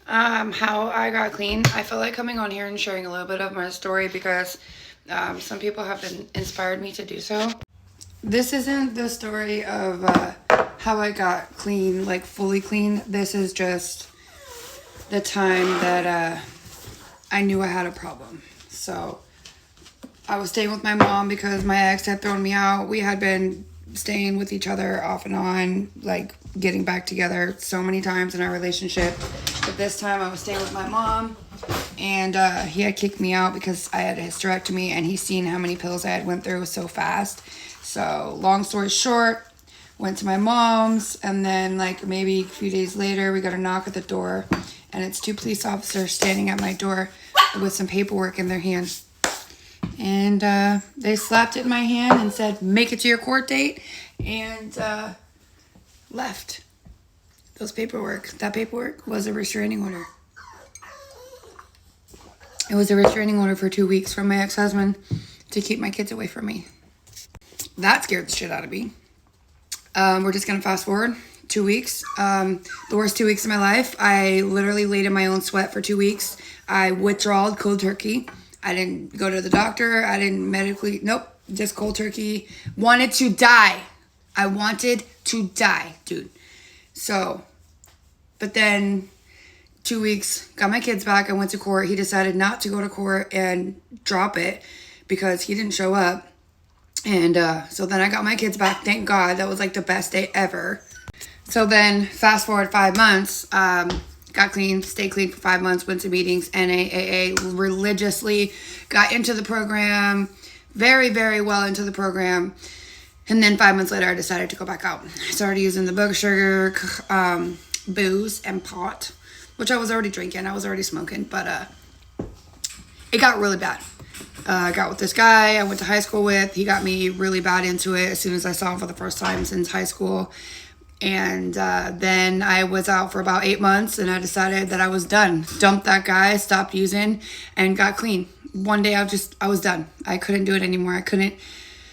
How I got clean. I feel like coming on here and sharing a little bit of my story because some people have inspired me to do so. This isn't the story of how I got clean, like fully clean. This is just the time that I knew I had a problem. So I was staying with my mom because my ex had thrown me out. We had been staying with each other off and on, like getting back together so many times in our relationship. But this time I was staying with my mom, and he had kicked me out because I had a hysterectomy, and he's seen how many pills I had went through so fast. So long story short, went to my mom's, and then like maybe a few days later we got a knock at the door, and it's 2 police officers standing at my door with some paperwork in their hand. And they slapped it in my hand and said, make it to your court date, and left. That paperwork was a restraining order. It was a restraining order for 2 weeks from my ex-husband to keep my kids away from me. That scared the shit out of me. We're just going to fast forward 2 weeks. The worst 2 weeks of my life. I literally laid in my own sweat for 2 weeks. I withdrawed cold turkey. I didn't go to the doctor. I didn't just cold turkey. Wanted to die. I wanted to die, dude. So, but then 2 weeks, got my kids back. I went to court. He decided not to go to court and drop it because he didn't show up. And so then I got my kids back. Thank God. That was like the best day ever. So then fast forward 5 months, got clean, stayed clean for 5 months, went to meetings, NAAA, religiously, got into the program, very, very well into the program. And then 5 months later, I decided to go back out. I started using the bug sugar, booze, and pot, which I was already drinking. I was already smoking, but it got really bad. I got with this guy I went to high school with. He got me really bad into it as soon as I saw him for the first time since high school. And then I was out for about 8 months, and I decided that I was done. Dumped that guy, stopped using, and got clean. One day I was done. I couldn't do it anymore. I couldn't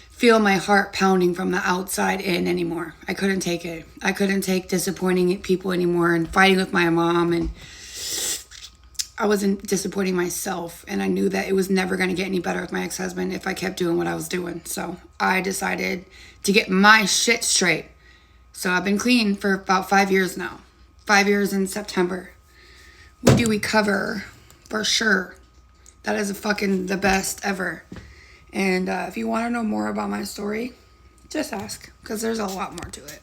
feel my heart pounding from the outside in anymore. I couldn't take it. I couldn't take disappointing people anymore and fighting with my mom, and I wasn't disappointing myself, and I knew that it was never going to get any better with my ex-husband if I kept doing what I was doing. So I decided to get my shit straight. So I've been clean for about 5 years now. 5 years in September. We cover for sure. That is fucking the best ever. And if you want to know more about my story, just ask, because there's a lot more to it.